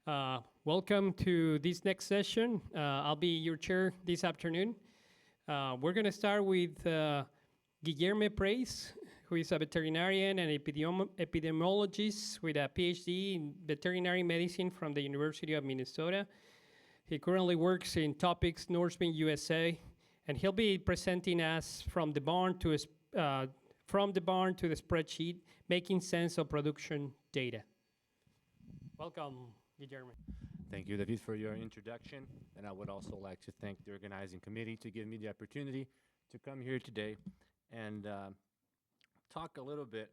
Welcome to this next session. I'll be your chair this afternoon. We're going to start with Guilherme Preis, who is a veterinarian and epidemiologist with a PhD in veterinary medicine from the University of Minnesota. He currently works in Topigs, Norsvin, USA, and he'll be presenting us from the barn to the spreadsheet, making sense of production data. Welcome, Guilherme. Thank you, David, for your introduction. And I would also like to thank the organizing committee to give me the opportunity to come here today and talk a little bit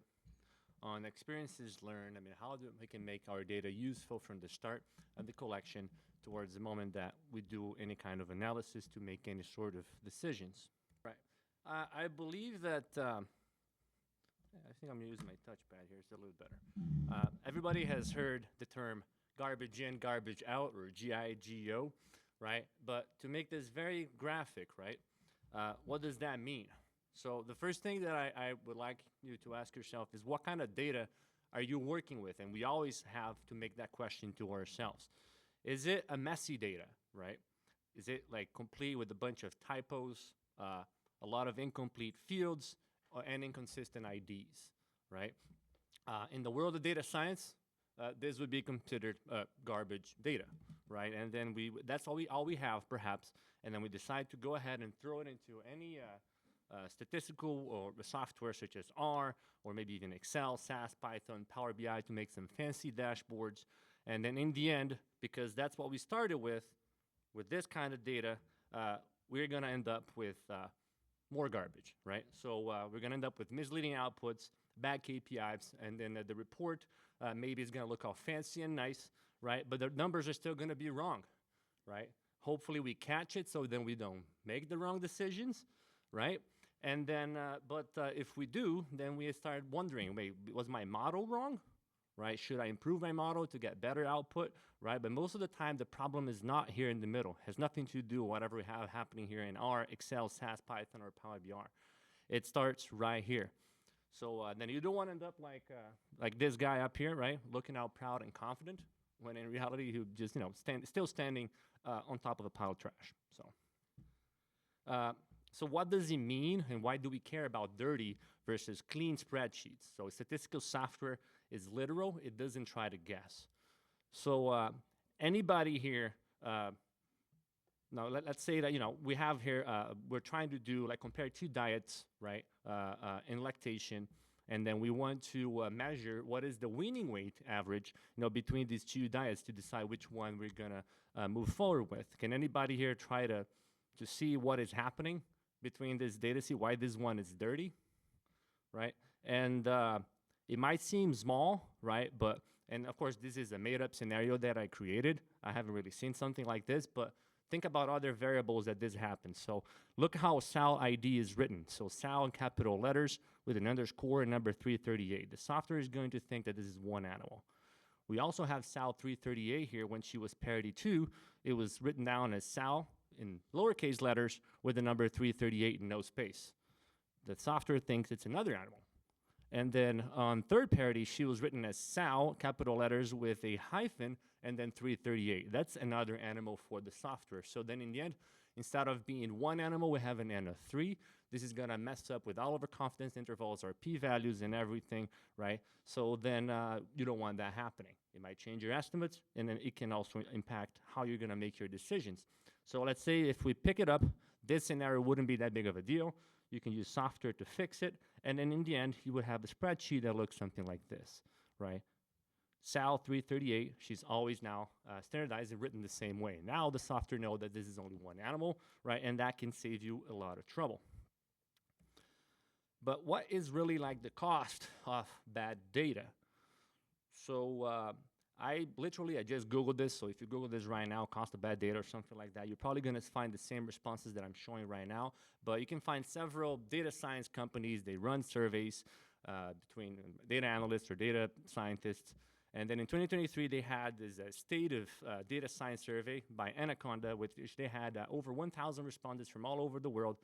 on experiences learned. I mean, how we can make our data useful from the start of the collection towards the moment that we do any kind of analysis to make any sort of decisions. Right. I believe that, I think I'm using my touchpad here, it's a little better. Everybody has heard the term garbage in, garbage out, or GIGO, right? But to make this very graphic, right, what does that mean? So the first thing that I would like you to ask yourself is, what kind of data are you working with? And we always have to make that question to ourselves. Is it a messy data, right? Is it like complete with a bunch of typos, a lot of incomplete fields, and inconsistent IDs, right? In the world of data science, this would be considered garbage data, right? And then that's all we have, perhaps, and then we decide to go ahead and throw it into any statistical or software such as R, or maybe even Excel, SAS, Python, Power BI to make some fancy dashboards. And then in the end, because that's what we started with this kind of data, we're gonna end up with more garbage, right? So we're gonna end up with misleading outputs, bad KPIs, and then the report maybe is gonna look all fancy and nice, right? But the numbers are still gonna be wrong, right? Hopefully we catch it so then we don't make the wrong decisions, right? And then, if we do, then we start wondering, wait, was my model wrong, right? Should I improve my model to get better output, right? But most of the time, the problem is not here in the middle. It has nothing to do with whatever we have happening here in R, Excel, SAS, Python, or Power BI. It starts right here. So then you don't want to end up like this guy up here, right? Looking out proud and confident, when in reality, you just, still standing on top of a pile of trash. So what does it mean, and why do we care about dirty versus clean spreadsheets? So statistical software is literal. It doesn't try to guess. So anybody here, now let's say that, we have here, we're trying to do, compare two diets, right, in lactation, and then we want to measure what is the weaning weight average, between these two diets to decide which one we're gonna move forward with. Can anybody here try to see what is happening between this data, see why this one is dirty, right? And it might seem small, right? And of course, this is a made-up scenario that I created. I haven't really seen something like this, but think about other variables that this happens. So look how SAL ID is written. So SAL in capital letters with an underscore and number 338. The software is going to think that this is one animal. We also have SAL 338 here. When she was parity 2, it was written down as SAL in lowercase letters with the number 338 and no space. The software thinks it's another animal. And then on third parity, she was written as Sal, capital letters with a hyphen, and then 338. That's another animal for the software. So then in the end, instead of being one animal, we have an N of 3. This is gonna mess up with all of our confidence intervals, our p-values and everything, right? So then you don't want that happening. It might change your estimates, and then it can also impact how you're gonna make your decisions. So let's say if we pick it up, this scenario wouldn't be that big of a deal. You can use software to fix it, and then in the end, you would have a spreadsheet that looks something like this, right? Sal 338, she's always now standardized and written the same way. Now the software knows that this is only one animal, right? And that can save you a lot of trouble. But what is really like the cost of bad data? So I just Googled this. So if you Google this right now, cost of bad data or something like that, you're probably going to find the same responses that I'm showing right now. But you can find several data science companies. They run surveys between data analysts or data scientists. And then in 2023, they had this state of data science survey by Anaconda, which they had over 1,000 respondents from all over the world.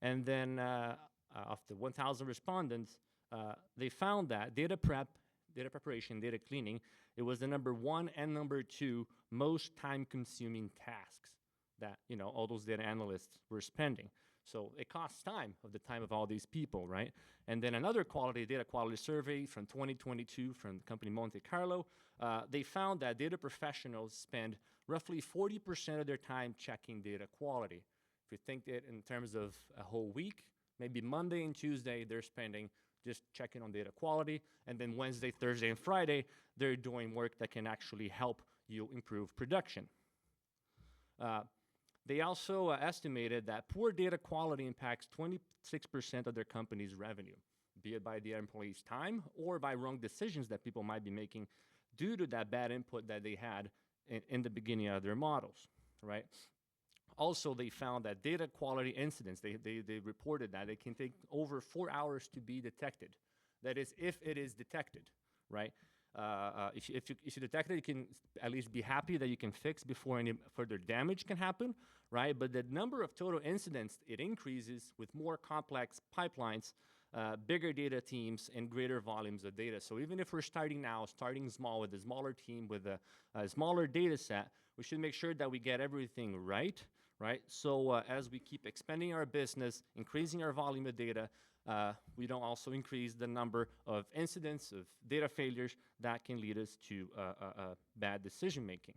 And then of the 1,000 respondents, they found that data prep data preparation, data cleaning, it was the number 1 and number 2 most time-consuming tasks that all those data analysts were spending. So it costs time of the time of all these people, right? And then another data quality survey from 2022 from the company Monte Carlo, they found that data professionals spend roughly 40% of their time checking data quality. If you think it in terms of a whole week, maybe Monday and Tuesday, they're spending just checking on data quality, and then Wednesday, Thursday, and Friday, they're doing work that can actually help you improve production. They also estimated that poor data quality impacts 26% of their company's revenue, be it by their employees' time or by wrong decisions that people might be making due to that bad input that they had in the beginning of their models, right? Also, they found that data quality incidents, they reported that it can take over 4 hours to be detected. That is, if it is detected, right? If you detect it, you can at least be happy that you can fix before any further damage can happen, right? But the number of total incidents, it increases with more complex pipelines, bigger data teams, and greater volumes of data. So even if we're starting small with a smaller team, with a smaller data set, we should make sure that we get everything right? So as we keep expanding our business, increasing our volume of data, we don't also increase the number of incidents of data failures that can lead us to bad decision making.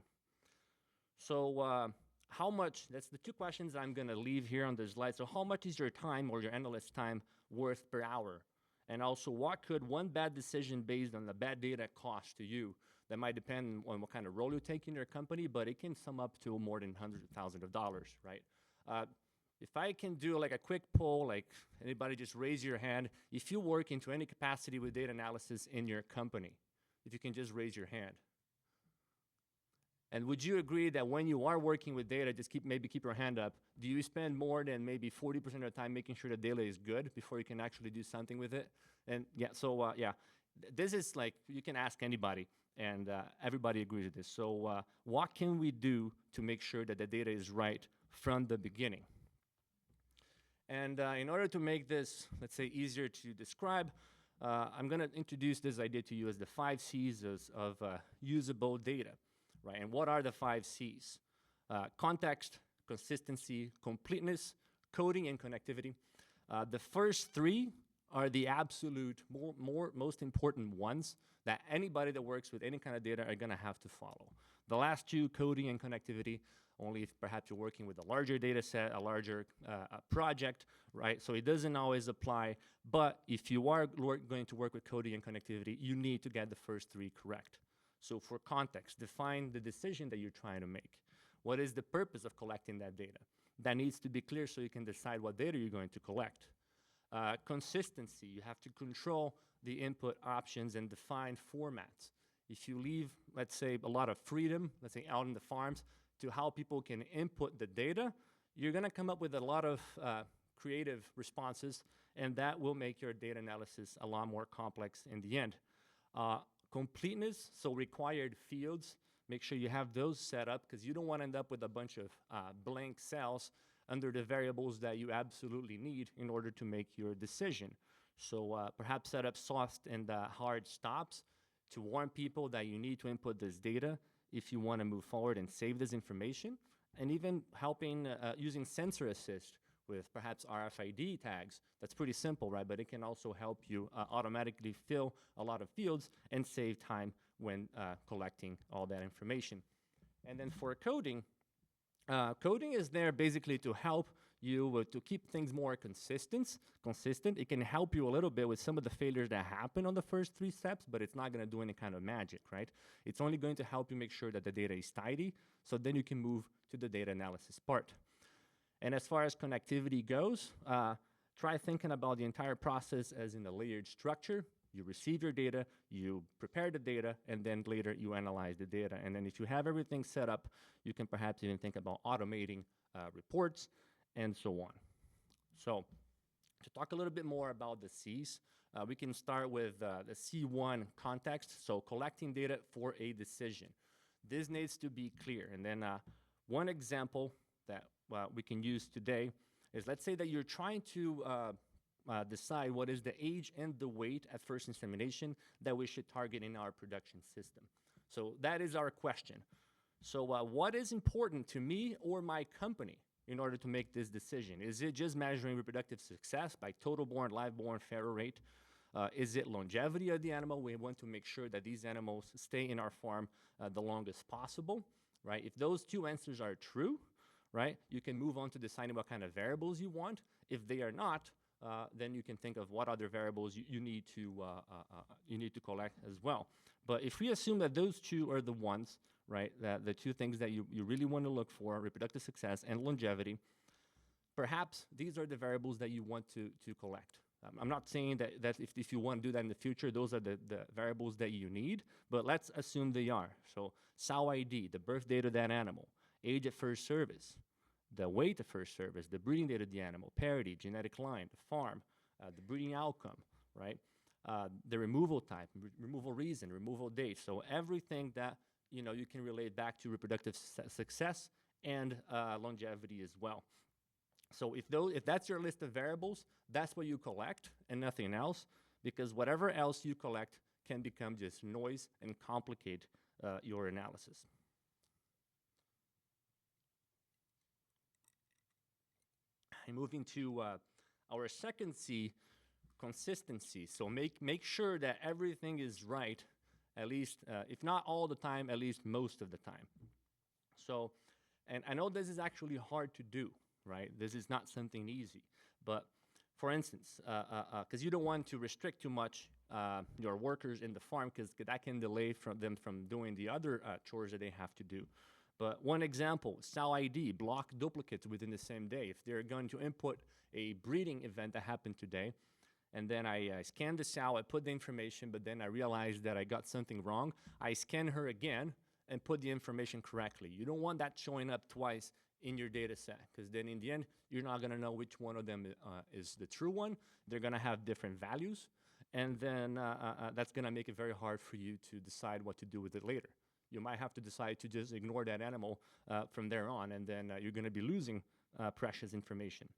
So how much, that's the 2 questions I'm gonna leave here on the slide. So how much is your time or your analyst time worth per hour? And also, what could one bad decision based on the bad data cost to you? That might depend on what kind of role you take in your company, but it can sum up to more than hundreds of thousands of dollars, right? If I can do like a quick poll, like anybody just raise your hand, if you work into any capacity with data analysis in your company, if you can just raise your hand. And would you agree that when you are working with data, just maybe keep your hand up, do you spend more than maybe 40% of the time making sure the data is good before you can actually do something with it? And yeah, so yeah, this is like, you can ask anybody, and everybody agrees with this. So what can we do to make sure that the data is right from the beginning? And in order to make this, let's say, easier to describe, I'm gonna introduce this idea to you as the 5 C's of usable data, right? And what are the 5 C's? Context, consistency, completeness, coding, and connectivity. The first 3 are the absolute most important ones that anybody that works with any kind of data are gonna have to follow. The last 2, coding and connectivity, only if perhaps you're working with a larger data set, a larger project, right? So it doesn't always apply, but if you are going to work with coding and connectivity, you need to get the first 3 correct. So for context, define the decision that you're trying to make. What is the purpose of collecting that data? That needs to be clear so you can decide what data you're going to collect. Consistency, you have to control the input options and define formats. If you leave, let's say, a lot of freedom, let's say out in the farms, to how people can input the data, you're gonna come up with a lot of creative responses, and that will make your data analysis a lot more complex in the end. Completeness, so required fields, make sure you have those set up, because you don't want to end up with a bunch of blank cells under the variables that you absolutely need in order to make your decision. So perhaps set up soft and hard stops to warn people that you need to input this data if you want to move forward and save this information, and even helping using sensor assist with perhaps RFID tags. That's pretty simple, right? But it can also help you automatically fill a lot of fields and save time when collecting all that information. And then for coding, coding is there basically to help you to keep things more consistent. It can help you a little bit with some of the failures that happen on the first 3 steps, but it's not going to do any kind of magic, right? It's only going to help you make sure that the data is tidy, so then you can move to the data analysis part. And as far as connectivity goes, try thinking about the entire process as in a layered structure. You receive your data, you prepare the data, and then later you analyze the data. And then if you have everything set up, you can perhaps even think about automating reports and so on. So to talk a little bit more about the C's, we can start with the C1 context, so collecting data for a decision. This needs to be clear. And then one example that we can use today is, let's say that you're trying to decide what is the age and the weight at first insemination that we should target in our production system. So that is our question. So what is important to me or my company in order to make this decision? Is it just measuring reproductive success by total born, live born, farrow rate? Is it longevity of the animal? We want to make sure that these animals stay in our farm the longest possible, right? If those two answers are true, right, you can move on to deciding what kind of variables you want. If they are not, then you can think of what other variables you need to collect as well. But if we assume that those two are the ones, right, that the two things that you really want to look for, reproductive success and longevity, perhaps these are the variables that you want to collect. I'm not saying that if you want to do that in the future, those are the variables that you need, but let's assume they are. So sow ID, the birth date of that animal, age at first service, the weight at first service, the breeding date of the animal, parity, genetic line, the farm, the breeding outcome, right? The removal type, removal reason, removal date. So everything that you can relate back to reproductive success and longevity as well. So if that's your list of variables, that's what you collect and nothing else, because whatever else you collect can become just noise and complicate your analysis. And moving to our second C, consistency. So make sure that everything is right, at least, if not all the time, at least most of the time. So, and I know this is actually hard to do, right? This is not something easy. But for instance, because you don't want to restrict too much your workers in the farm, because that can delay them from doing the other chores that they have to do. But one example, sow ID, block duplicates within the same day. If they're going to input a breeding event that happened today, and then I scan the sow, I put the information, but then I realized that I got something wrong, I scan her again and put the information correctly. You don't want that showing up twice in your data set, because then in the end, you're not going to know which one of them is the true one. They're going to have different values, and then that's going to make it very hard for you to decide what to do with it later. You might have to decide to just ignore that animal from there on, and then you're going to be losing precious information.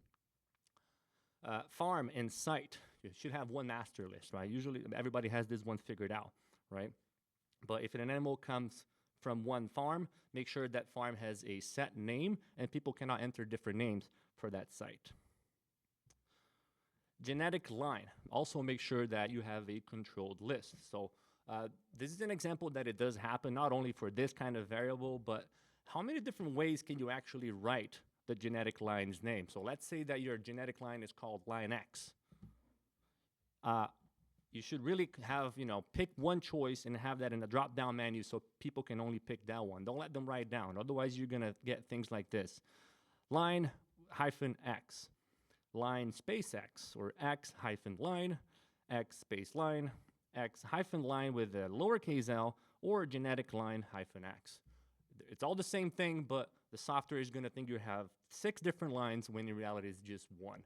Farm and site, you should have one master list, right? Usually everybody has this one figured out, right? But if an animal comes from one farm, make sure that farm has a set name and people cannot enter different names for that site. Genetic line, also make sure that you have a controlled list. So this is an example that it does happen, not only for this kind of variable, but how many different ways can you actually write the genetic line's name? So let's say that your genetic line is called line X. You should really have, pick one choice and have that in the drop-down menu so people can only pick that one. Don't let them write down. Otherwise, you're going to get things like this. Line hyphen X, line space X, or X hyphen line, X space line, X hyphen line with a lowercase l, or genetic line hyphen X. It's all the same thing, but the software is going to think you have 6 different lines when in reality it's just one.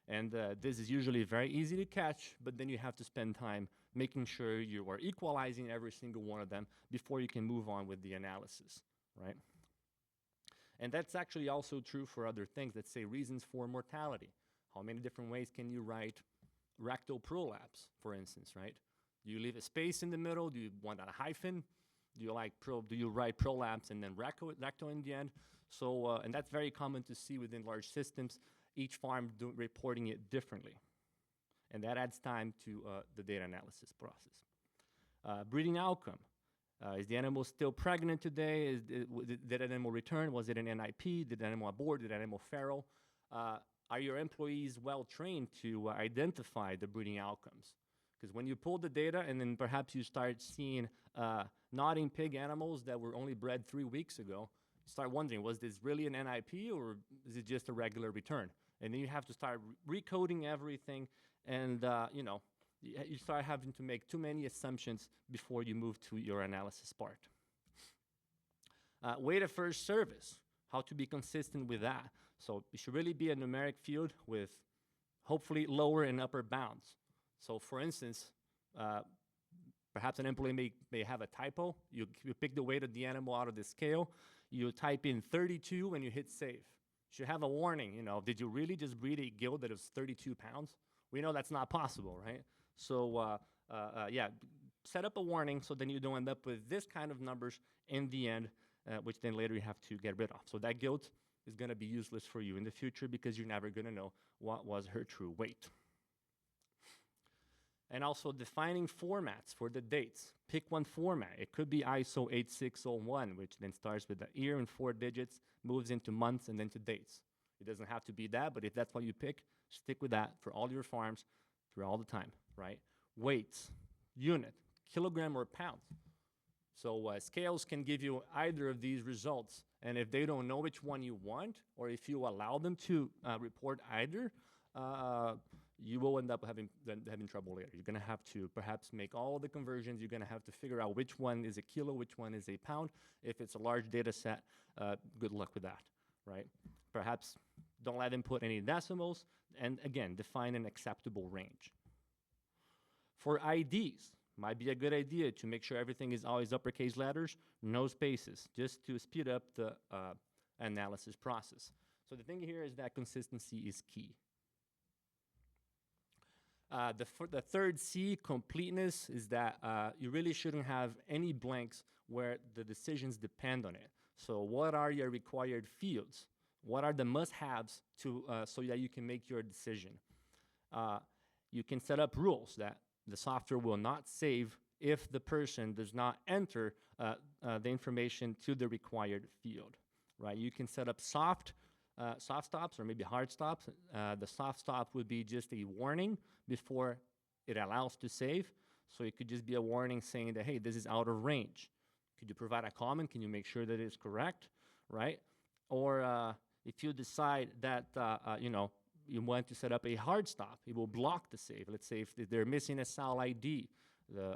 And this is usually very easy to catch, but then you have to spend time making sure you are equalizing every single one of them before you can move on with the analysis, right? And that's actually also true for other things. Let's say reasons for mortality. How many different ways can you write rectal prolapse, for instance, right? Do you leave a space in the middle? Do you want a hyphen? Do you write prolapse and then rectal in the end? So, and that's very common to see within large systems, each farm reporting it differently. And that adds time to the data analysis process. Breeding outcome. Is the animal still pregnant today? Did an animal return? Was it an NIP? Did the animal abort? Did the animal feral? Are your employees well trained to identify the breeding outcomes? Because when you pull the data and then perhaps you start seeing nodding pig animals that were only bred 3 weeks ago, you start wondering, was this really an NIP or is it just a regular return? And then you have to start recoding everything, and you start having to make too many assumptions before you move to your analysis part. Weight of first service, how to be consistent with that. So it should really be a numeric field with hopefully lower and upper bounds. So for instance, perhaps an employee may have a typo. You pick the weight of the animal out of the scale. You type in 32 and you hit save. You should have a warning, did you really just breed a gill that is 32 pounds? We know that's not possible, right? So yeah, set up a warning so then you don't end up with this kind of numbers in the end, which then later you have to get rid of. So that guilt is going to be useless for you in the future because you're never going to know what was her true weight. And also defining formats for the dates. Pick one format. It could be ISO 8601, which then starts with the year and 4 digits, moves into months and then to dates. It doesn't have to be that, but if that's what you pick, stick with that for all your farms through all the time, right? Weights, unit, kilogram or pound. So scales can give you either of these results, and if they don't know which one you want, or if you allow them to report either, you will end up having trouble later. You're going to have to perhaps make all the conversions. You're going to have to figure out which one is a kilo, which one is a pound. If it's a large data set, good luck with that, right? Perhaps don't let them put any decimals, and again, define an acceptable range. For IDs, might be a good idea to make sure everything is always uppercase letters, no spaces, just to speed up the analysis process. So the thing here is that consistency is key. The third C, completeness, is that you really shouldn't have any blanks where the decisions depend on it. So what are your required fields? What are the must-haves so that you can make your decision? You can set up rules that the software will not save if the person does not enter the information to the required field, right? You can set up soft stops or maybe hard stops. The soft stop would be just a warning before it allows to save. So it could just be a warning saying that, hey, this is out of range. Could you provide a comment? Can you make sure that it's correct, right? Or if you decide that, you want to set up a hard stop, it will block the save. Let's say if they're missing a SAL ID,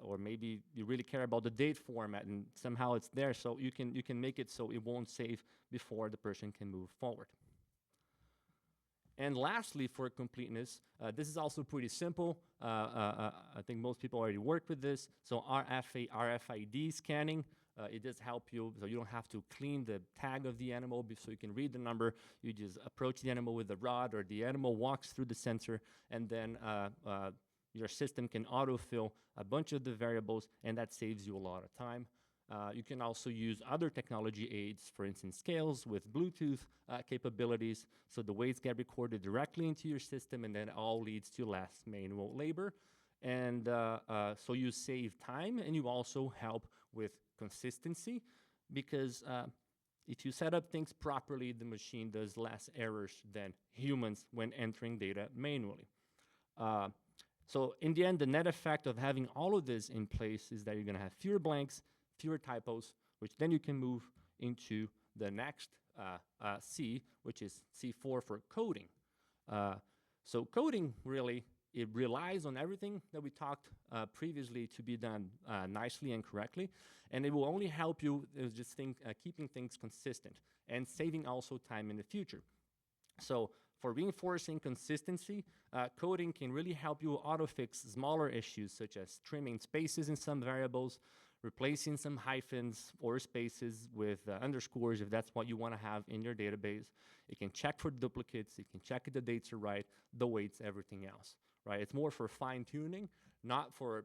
or maybe you really care about the date format and somehow it's there, so you can make it so it won't save before the person can move forward. And lastly, for completeness, this is also pretty simple. I think most people already work with this. So RFID scanning, it does help you, so you don't have to clean the tag of the animal so you can read the number. You just approach the animal with the rod, or the animal walks through the sensor, and then your system can autofill a bunch of the variables, and that saves you a lot of time. You can also use other technology aids, for instance, scales with Bluetooth capabilities, so the weights get recorded directly into your system, and then it all leads to less manual labor. And so you save time, and you also help with consistency, because if you set up things properly, the machine does less errors than humans when entering data manually. So in the end, the net effect of having all of this in place is that you're going to have fewer blanks, fewer typos, which then you can move into the next C, which is C4 for coding. So coding really, it relies on everything that we talked previously to be done nicely and correctly, and it will only help you just keeping things consistent and saving also time in the future. So for reinforcing consistency, coding can really help you auto-fix smaller issues such as trimming spaces in some variables, replacing some hyphens or spaces with underscores if that's what you want to have in your database. It can check for duplicates, it can check if the dates are right, the weights, everything else, right? It's more for fine-tuning, not for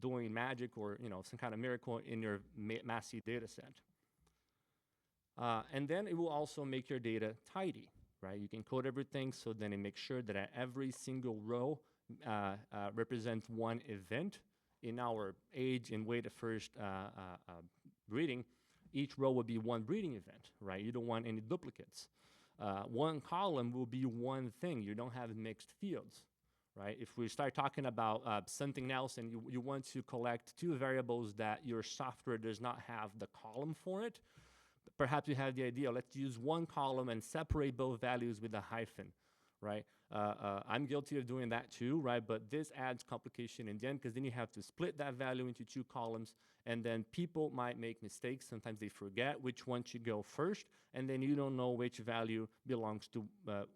doing magic or some kind of miracle in your massive data set. And then it will also make your data tidy, right? You can code everything so then it makes sure that every single row represents one event. In our age and weight of first breeding, each row will be one breeding event, right? You don't want any duplicates. One column will be one thing. You don't have mixed fields, right? If we start talking about something else and you want to collect two variables that your software does not have the column for it, perhaps you have the idea, let's use one column and separate both values with a hyphen, right? I'm guilty of doing that too, right? But this adds complication in the end, because then you have to split that value into two columns, and then people might make mistakes. Sometimes they forget which one should go first, and then you don't know which value belongs to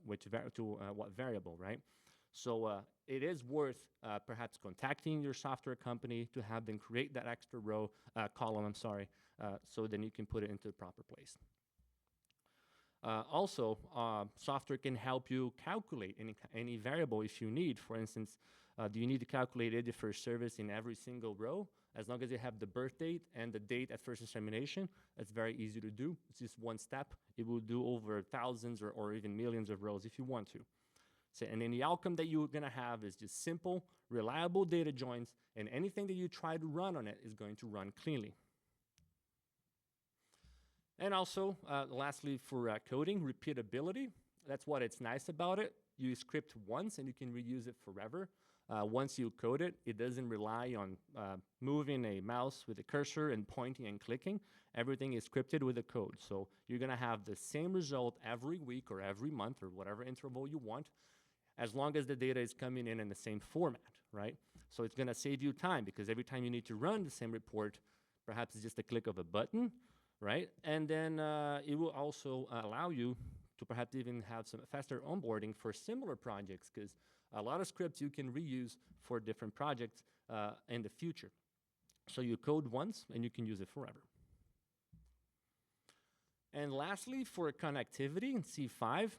what variable, right? So it is worth perhaps contacting your software company to have them create that extra row column, so then you can put it into the proper place. Software can help you calculate any variable if you need. For instance, do you need to calculate it for service in every single row? As long as you have the birth date and the date at first insemination, that's very easy to do. It's just one step. It will do over thousands or even millions of rows if you want to. So, and then the outcome that you're going to have is just simple, reliable data joins, and anything that you try to run on it is going to run cleanly. And also, lastly, for coding, repeatability. That's what it's nice about it. You script once and you can reuse it forever. Once you code it, it doesn't rely on moving a mouse with a cursor and pointing and clicking. Everything is scripted with a code. So you're going to have the same result every week or every month or whatever interval you want, as long as the data is coming in the same format, right? So it's going to save you time, because every time you need to run the same report, perhaps it's just a click of a button, right? And then it will also allow you to perhaps even have some faster onboarding for similar projects, because a lot of scripts you can reuse for different projects in the future. So you code once and you can use it forever. And lastly, for connectivity in C5,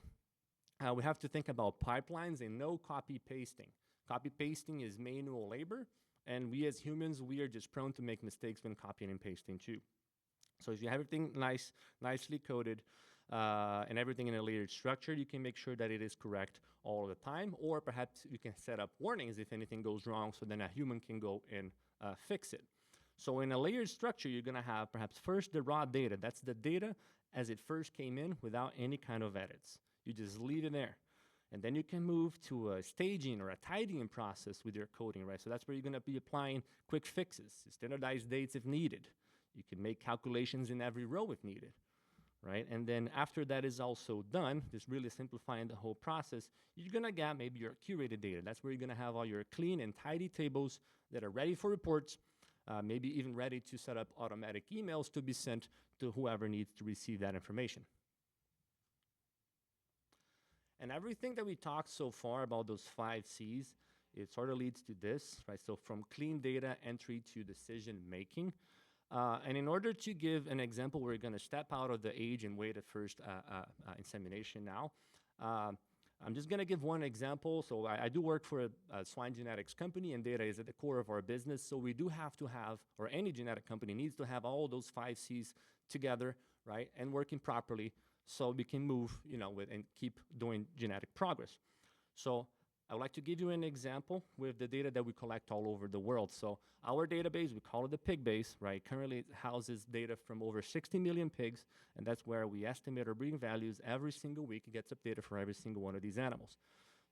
we have to think about pipelines and no copy pasting. Copy pasting is manual labor, and we as humans, we are just prone to make mistakes when copying and pasting too. So if you have everything nicely coded and everything in a layered structure, you can make sure that it is correct all the time, or perhaps you can set up warnings if anything goes wrong, so then a human can go and fix it. So in a layered structure, you're gonna have perhaps first the raw data. That's the data as it first came in without any kind of edits. You just leave it there. And then you can move to a staging or a tidying process with your coding, right? So that's where you're gonna be applying quick fixes, standardized dates if needed. You can make calculations in every row if needed, right? And then after that is also done, just really simplifying the whole process, you're gonna get maybe your curated data. That's where you're gonna have all your clean and tidy tables that are ready for reports, maybe even ready to set up automatic emails to be sent to whoever needs to receive that information. And everything that we talked so far about those 5 C's, it sort of leads to this, right? So from clean data entry to decision making. And in order to give an example, we're going to step out of the age and weight at first insemination now. I'm just going to give one example. So I do work for a swine genetics company, and data is at the core of our business. So we do have to have, or any genetic company needs to have all those 5 C's together, right, and working properly, so we can move, with and keep doing genetic progress. So I would like to give you an example with the data that we collect all over the world. So our database, we call it the pig base, right? Currently it houses data from over 60 million pigs, and that's where we estimate our breeding values every single week. It gets updated for every single one of these animals.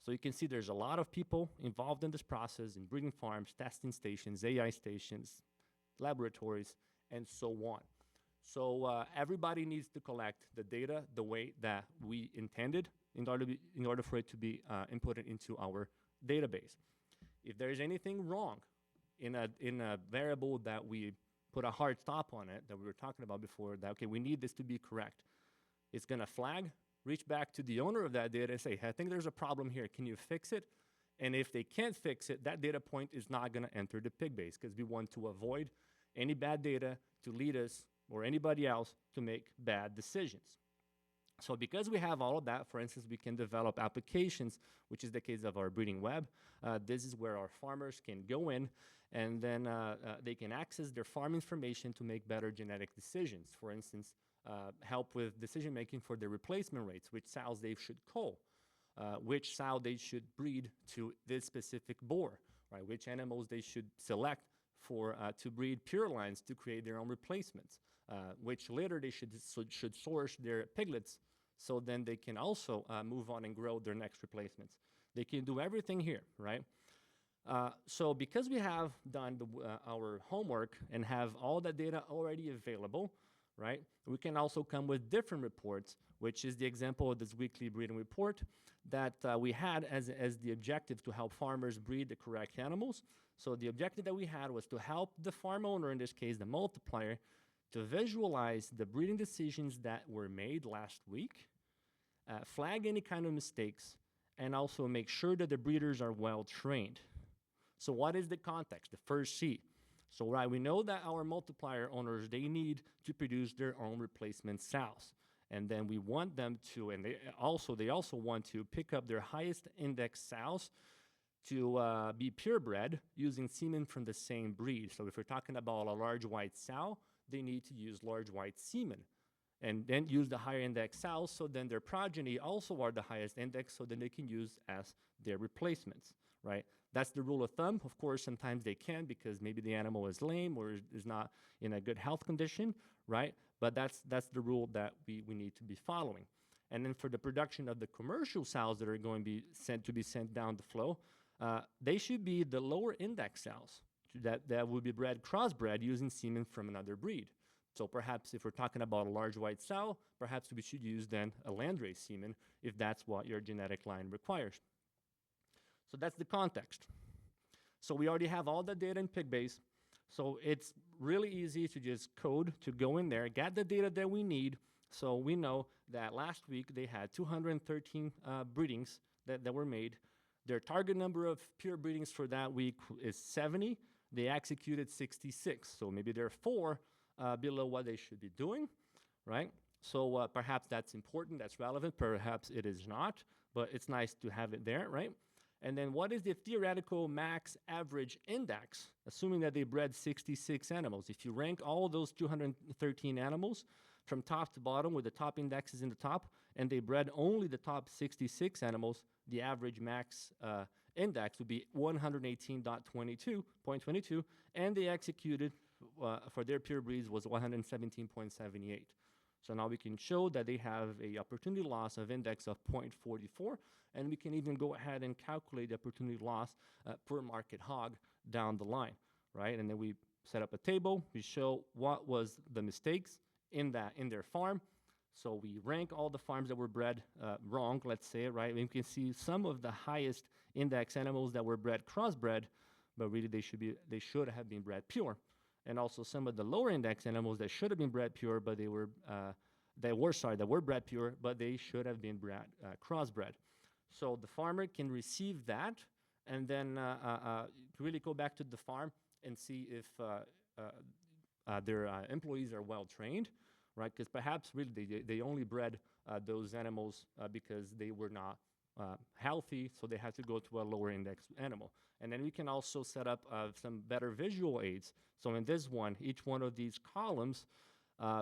So you can see there's a lot of people involved in this process, in breeding farms, testing stations, AI stations, laboratories, and so on. So everybody needs to collect the data the way that we intended in order for it to be inputted into our database. If there is anything wrong in a variable that we put a hard stop on it, that we were talking about before, that, okay, we need this to be correct, it's going to flag, reach back to the owner of that data and say, hey, I think there's a problem here. Can you fix it? And if they can't fix it, that data point is not going to enter the pig base, because we want to avoid any bad data to lead us or anybody else to make bad decisions. So because we have all of that, for instance, we can develop applications, which is the case of our breeding web. This is where our farmers can go in, and then they can access their farm information to make better genetic decisions. For instance, help with decision-making for their replacement rates, which sows they should cull, which sow they should breed to this specific boar, right? Which animals they should select for to breed pure lines to create their own replacements. Which litter they should source their piglets, so then they can also move on and grow their next replacements. They can do everything here, right? So because we have done our homework and have all that data already available, right, we can also come with different reports, which is the example of this weekly breeding report that we had as the objective to help farmers breed the correct animals. So the objective that we had was to help the farm owner, in this case the multiplier, to visualize the breeding decisions that were made last week, flag any kind of mistakes, and also make sure that the breeders are well trained. So what is the context? The first C. So right, we know that our multiplier owners, they need to produce their own replacement sows. And then we want them to, and they also want to pick up their highest index sows to be purebred using semen from the same breed. So if we're talking about a large white sow, they need to use large white semen and then use the higher index sows, so then their progeny also are the highest index, so then they can use as their replacements, right? That's the rule of thumb. Of course, sometimes they can because maybe the animal is lame or is not in a good health condition, right? But that's the rule that we need to be following. And then for the production of the commercial sows that are going to be sent down the flow, they should be the lower index sows that would be crossbred using semen from another breed. So perhaps if we're talking about a large white sow, perhaps we should use then a landrace semen if that's what your genetic line requires. So that's the context. So we already have all the data in PigBase. So it's really easy to just code to go in there, get the data that we need. So we know that last week they had 213 breedings that were made. Their target number of pure breedings for that week is 70. They executed 66. So maybe they're 4 below what they should be doing, right? So perhaps that's important, that's relevant, perhaps it is not, but it's nice to have it there, right? And then what is the theoretical max average index, assuming that they bred 66 animals? If you rank all those 213 animals from top to bottom with the top indexes in the top, and they bred only the top 66 animals, the average max index would be 118.22, and they executed for their pure breeds was 117.78. So now we can show that they have a opportunity loss of index of 0.44, and we can even go ahead and calculate the opportunity loss per market hog down the line, right? And then we set up a table. We show what was the mistakes in their farm. So we rank all the farms that were bred wrong, let's say, right? And we can see some of the highest index animals that were bred crossbred, but really they should have been bred pure. And also some of the lower index animals that should have been bred pure, but that were bred pure, but they should have been bred crossbred. So the farmer can receive that, and then really go back to the farm and see if their employees are well trained, right? Because perhaps really they only bred those animals because they were not healthy, so they had to go to a lower index animal. And then we can also set up some better visual aids. So in this one, each one of these columns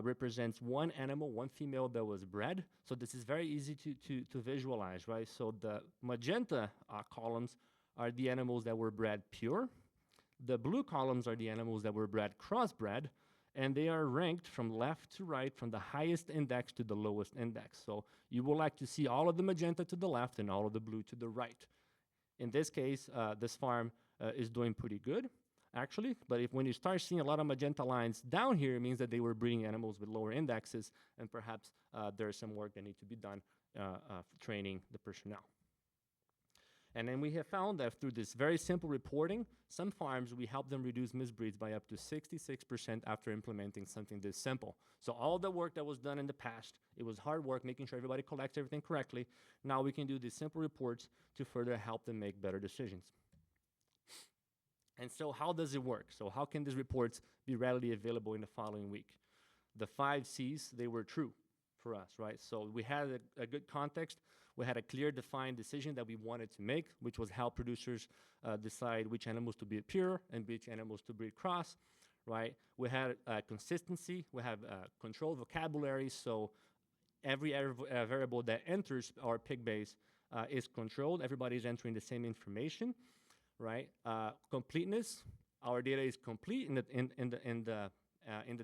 represents one animal, one female that was bred. So this is very easy to visualize, right? So the magenta columns are the animals that were bred pure. The blue columns are the animals that were bred crossbred, and they are ranked from left to right, from the highest index to the lowest index. So you will like to see all of the magenta to the left and all of the blue to the right. In this case, this farm is doing pretty good, actually. But when you start seeing a lot of magenta lines down here, it means that they were breeding animals with lower indexes, and perhaps there's some work that needs to be done training the personnel. And then we have found that through this very simple reporting, some farms, we help them reduce misbreeds by up to 66% after implementing something this simple. So all the work that was done in the past, it was hard work making sure everybody collects everything correctly. Now we can do these simple reports to further help them make better decisions. And so how does it work? So how can these reports be readily available in the following week? The 5 C's, they were true for us, right? So we had a good context. We had a clear, defined decision that we wanted to make, which was help producers decide which animals to breed pure and which animals to breed cross, right? We had consistency. We have controlled vocabulary, so every variable that enters our pig base is controlled. Everybody's entering the same information, right? Completeness. Our data is complete in the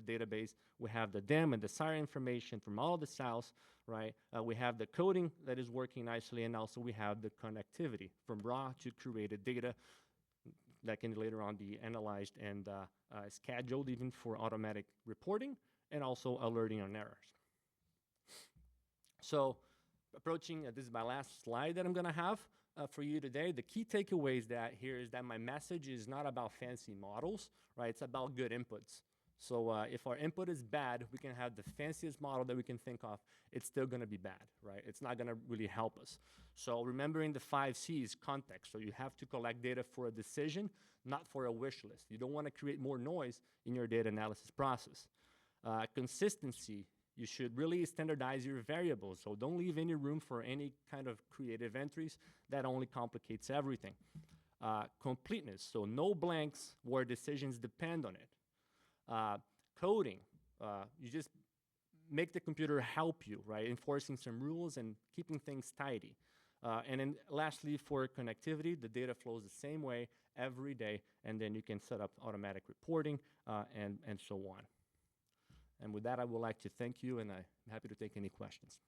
database. We have the dam and the sire information from all the sows, right? We have the coding that is working nicely, and also we have the connectivity from raw to created data that can later on be analyzed and scheduled even for automatic reporting and also alerting on errors. So approaching, this is my last slide that I'm gonna have for you today. The key takeaways is that my message is not about fancy models, right? It's about good inputs. So if our input is bad, we can have the fanciest model that we can think of. It's still going to be bad, right? It's not going to really help us. So remembering the 5 C's, context. So you have to collect data for a decision, not for a wish list. You don't want to create more noise in your data analysis process. Consistency. You should really standardize your variables, so don't leave any room for any kind of creative entries. That only complicates everything. Completeness, so no blanks where decisions depend on it. Coding, you just make the computer help you, right? Enforcing some rules and keeping things tidy. And then lastly, for connectivity, the data flows the same way every day, and then you can set up automatic reporting and so on. And with that, I would like to thank you, and I'm happy to take any questions.